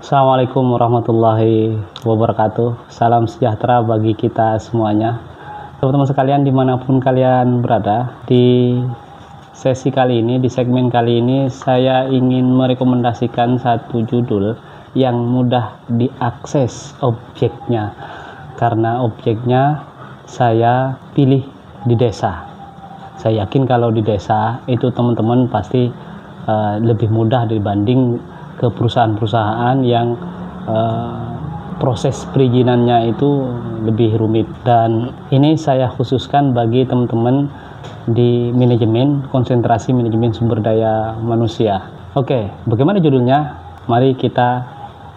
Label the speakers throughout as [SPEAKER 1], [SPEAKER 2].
[SPEAKER 1] Assalamualaikum warahmatullahi wabarakatuh. Salam sejahtera bagi kita semuanya. Teman-teman sekalian dimanapun kalian berada, di sesi kali ini, di segmen kali ini, saya ingin merekomendasikan satu judul yang mudah diakses objeknya. Karena objeknya saya pilih di desa. Saya yakin kalau di desa itu teman-teman pasti lebih mudah dibanding ke perusahaan-perusahaan yang proses perizinannya itu lebih rumit. Dan ini saya khususkan bagi teman-teman di manajemen, konsentrasi manajemen sumber daya manusia. Oke, bagaimana judulnya? Mari kita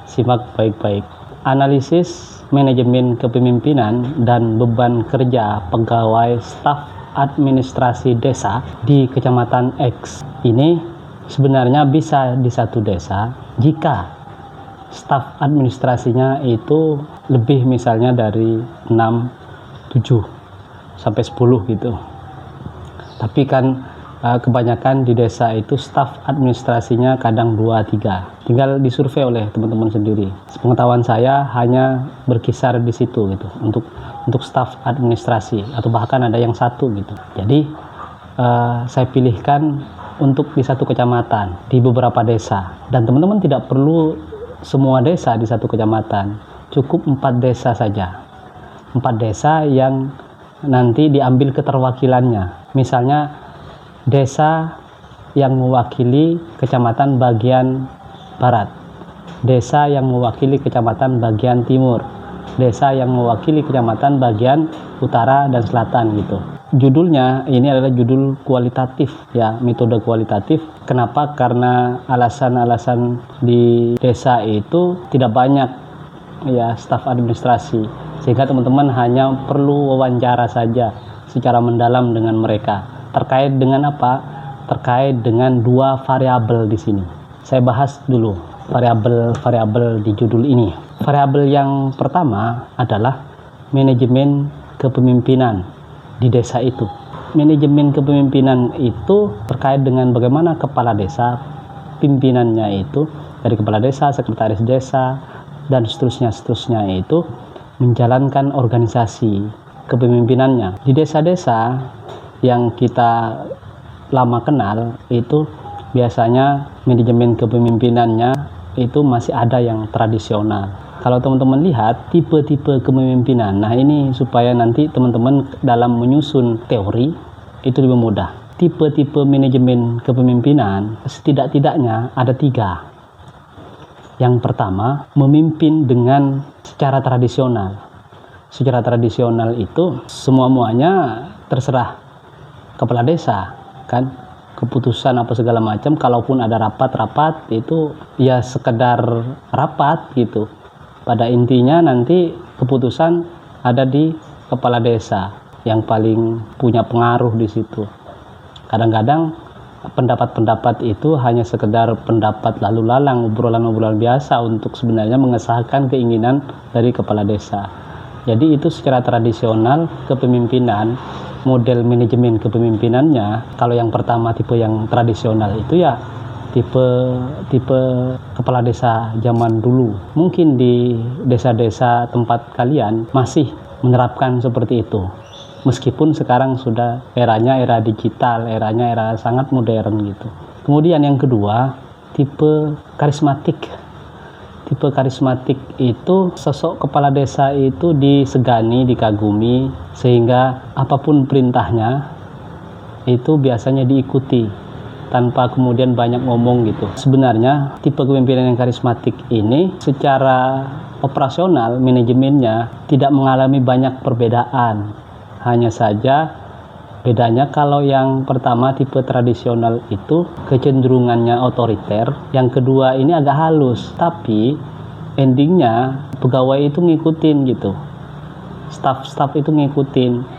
[SPEAKER 1] simak baik-baik. Analisis manajemen kepemimpinan dan beban kerja pegawai staf administrasi desa di Kecamatan X. Ini sebenarnya bisa di satu desa jika staf administrasinya itu lebih, misalnya dari 6, 7 sampai 10 gitu. Tapi kan kebanyakan di desa itu staf administrasinya kadang 2, 3. Tinggal disurvei oleh teman-teman sendiri. Pengetahuan saya hanya berkisar di situ gitu untuk staf administrasi, atau bahkan ada yang 1 gitu. Jadi saya pilihkan untuk di satu kecamatan, di beberapa desa. Dan teman-teman tidak perlu semua desa di satu kecamatan, cukup 4 desa saja. 4 desa yang nanti diambil keterwakilannya. Misalnya desa yang mewakili kecamatan bagian barat, desa yang mewakili kecamatan bagian timur, desa yang mewakili kecamatan bagian utara dan selatan gitu. Judulnya ini adalah judul kualitatif ya, metode kualitatif. Kenapa? Karena alasan-alasan di desa itu tidak banyak ya staf administrasi, sehingga teman-teman hanya perlu wawancara saja secara mendalam dengan mereka. Terkait dengan apa? Terkait dengan 2 variabel di sini. Saya bahas dulu variabel-variabel di judul ini. Variabel yang pertama adalah manajemen kepemimpinan di desa itu. Manajemen kepemimpinan itu terkait dengan bagaimana kepala desa, pimpinannya itu dari kepala desa, sekretaris desa, dan seterusnya itu menjalankan organisasi kepemimpinannya. Di desa-desa yang kita lama kenal itu biasanya manajemen kepemimpinannya itu masih ada yang tradisional. Kalau teman-teman lihat tipe-tipe kepemimpinan, nah ini supaya nanti teman-teman dalam menyusun teori itu lebih mudah. Tipe-tipe manajemen kepemimpinan setidak-tidaknya ada 3. Yang pertama, memimpin dengan secara tradisional. Secara tradisional itu semua-muanya terserah kepala desa, kan? Keputusan apa segala macam, kalaupun ada rapat-rapat itu ya sekedar rapat gitu. Pada intinya nanti keputusan ada di kepala desa yang paling punya pengaruh di situ. Kadang-kadang pendapat-pendapat itu hanya sekedar pendapat lalu lalang, obrolan-obrolan biasa untuk sebenarnya mengesahkan keinginan dari kepala desa. Jadi itu secara tradisional kepemimpinan, model manajemen kepemimpinannya. Kalau yang pertama tipe yang tradisional itu ya tipe kepala desa zaman dulu. Mungkin di desa-desa tempat kalian masih menerapkan seperti itu. Meskipun sekarang sudah eranya era digital, eranya era sangat modern gitu. Kemudian yang kedua, tipe karismatik. Tipe karismatik itu sosok kepala desa itu disegani, dikagumi, sehingga apapun perintahnya itu biasanya diikuti tanpa kemudian banyak ngomong gitu. Sebenarnya tipe kepemimpinan yang karismatik ini secara operasional manajemennya tidak mengalami banyak perbedaan. Hanya saja bedanya kalau yang pertama tipe tradisional itu kecenderungannya otoriter, yang kedua ini agak halus, tapi endingnya pegawai itu ngikutin gitu. Staff itu ngikutin.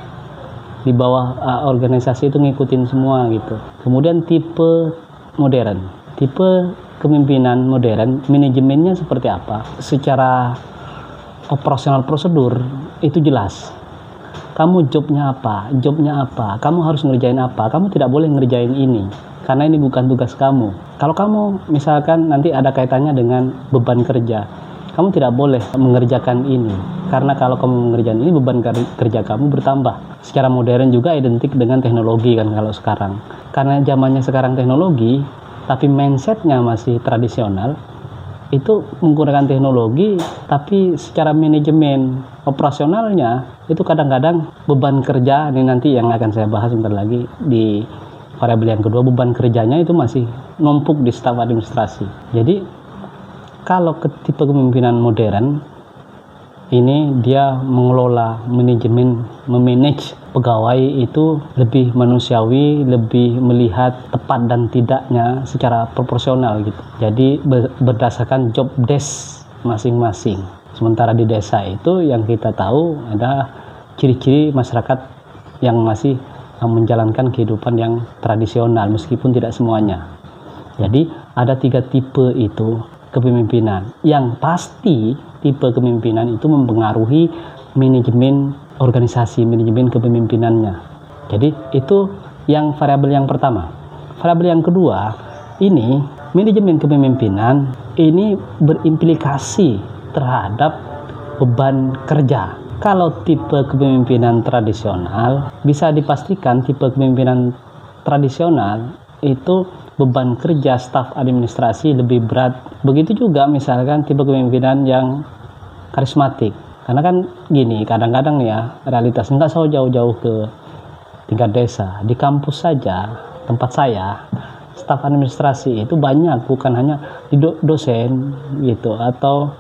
[SPEAKER 1] Di bawah organisasi itu ngikutin semua gitu. Kemudian tipe modern, tipe kepemimpinan modern, manajemennya seperti apa? Secara operasional prosedur itu jelas. kamu jobnya apa, kamu harus ngerjain apa, kamu tidak boleh ngerjain ini karena ini bukan tugas kamu. Kalau kamu misalkan nanti ada kaitannya dengan beban kerja, kamu tidak boleh mengerjakan ini karena kalau kamu mengerjakan ini beban kerja kamu bertambah. Secara modern juga identik dengan teknologi kan kalau sekarang, karena zamannya sekarang teknologi tapi mindsetnya masih tradisional. Itu menggunakan teknologi tapi secara manajemen operasionalnya itu kadang-kadang beban kerja, ini nanti yang akan saya bahas sebentar lagi di variabel yang kedua, beban kerjanya itu masih numpuk di staf administrasi. Jadi kalau ke tipe kepemimpinan modern ini dia mengelola manajemen, memanage pegawai itu lebih manusiawi, lebih melihat tepat dan tidaknya secara proporsional gitu. Jadi berdasarkan job desk masing-masing. Sementara di desa itu yang kita tahu ada ciri-ciri masyarakat yang masih menjalankan kehidupan yang tradisional meskipun tidak semuanya. Jadi ada 3 tipe itu kepemimpinan. Yang pasti tipe kepemimpinan itu mempengaruhi manajemen organisasi, manajemen kepemimpinannya. Jadi itu yang variabel yang pertama. Variabel yang kedua, ini manajemen kepemimpinan ini berimplikasi terhadap beban kerja. Kalau tipe kepemimpinan tradisional, bisa dipastikan tipe kepemimpinan tradisional itu beban kerja staf administrasi lebih berat. Begitu juga misalkan tipe kepemimpinan yang karismatik. Karena kan gini, kadang-kadang ya realitas nggak jauh-jauh ke tingkat desa. Di kampus saja, tempat saya, staf administrasi itu banyak, bukan hanya di dosen gitu atau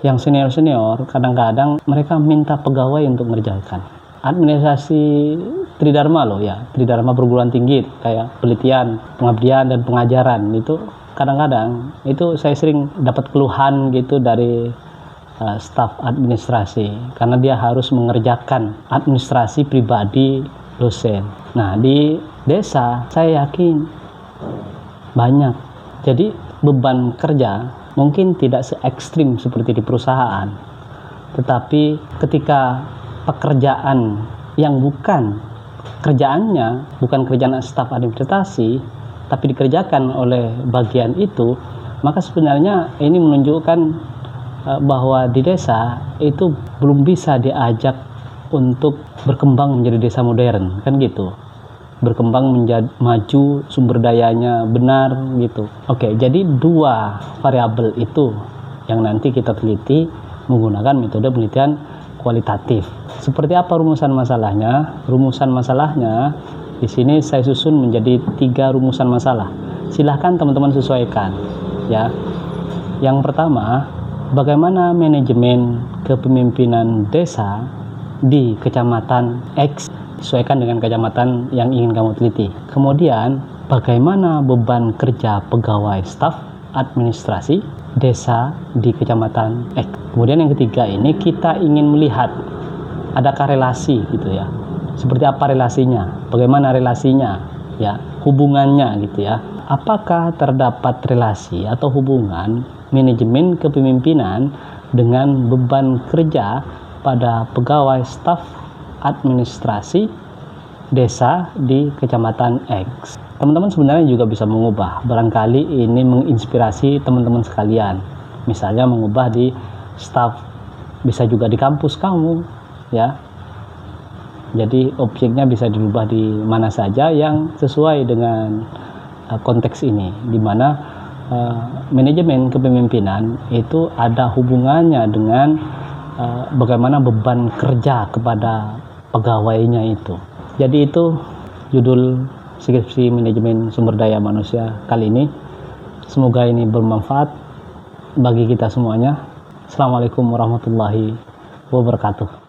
[SPEAKER 1] yang senior-senior. Kadang-kadang mereka minta pegawai untuk mengerjakan administrasi Tridharma loh ya, Tridharma perguruan tinggi kayak penelitian, pengabdian dan pengajaran. Itu kadang-kadang itu saya sering dapat keluhan gitu dari staf administrasi karena dia harus mengerjakan administrasi pribadi dosen. Nah, di desa saya yakin banyak. Jadi beban kerja mungkin tidak se-ekstrim seperti di perusahaan, tetapi ketika pekerjaan yang bukan kerjaannya, bukan kerjaan staf administrasi, tapi dikerjakan oleh bagian itu, maka sebenarnya ini menunjukkan bahwa di desa itu belum bisa diajak untuk berkembang menjadi desa modern, kan gitu. Berkembang menjadi maju, sumber dayanya benar gitu. Oke, jadi 2 variabel itu yang nanti kita teliti menggunakan metode penelitian kualitatif. Seperti apa rumusan masalahnya? Rumusan masalahnya di sini saya susun menjadi 3 rumusan masalah. Silahkan teman-teman sesuaikan ya. Yang pertama, bagaimana manajemen kepemimpinan desa di kecamatan X disesuaikan dengan kecamatan yang ingin kamu teliti. Kemudian, bagaimana beban kerja pegawai staf administrasi desa di kecamatan X. Kemudian yang ketiga ini kita ingin melihat adakah relasi gitu ya. Seperti apa relasinya? Bagaimana relasinya? Ya, hubungannya gitu ya. Apakah terdapat relasi atau hubungan manajemen kepemimpinan dengan beban kerja pada pegawai staf administrasi desa di kecamatan X. Teman-teman sebenarnya juga bisa mengubah, barangkali ini menginspirasi teman-teman sekalian. Misalnya mengubah di staf, bisa juga di kampus kamu ya. Jadi objeknya bisa dirubah di mana saja yang sesuai dengan konteks ini, di mana manajemen kepemimpinan itu ada hubungannya dengan bagaimana beban kerja kepada pegawainya itu. Jadi itu judul skripsi manajemen sumber daya manusia kali ini. Semoga ini bermanfaat bagi kita semuanya. Assalamualaikum warahmatullahi wabarakatuh.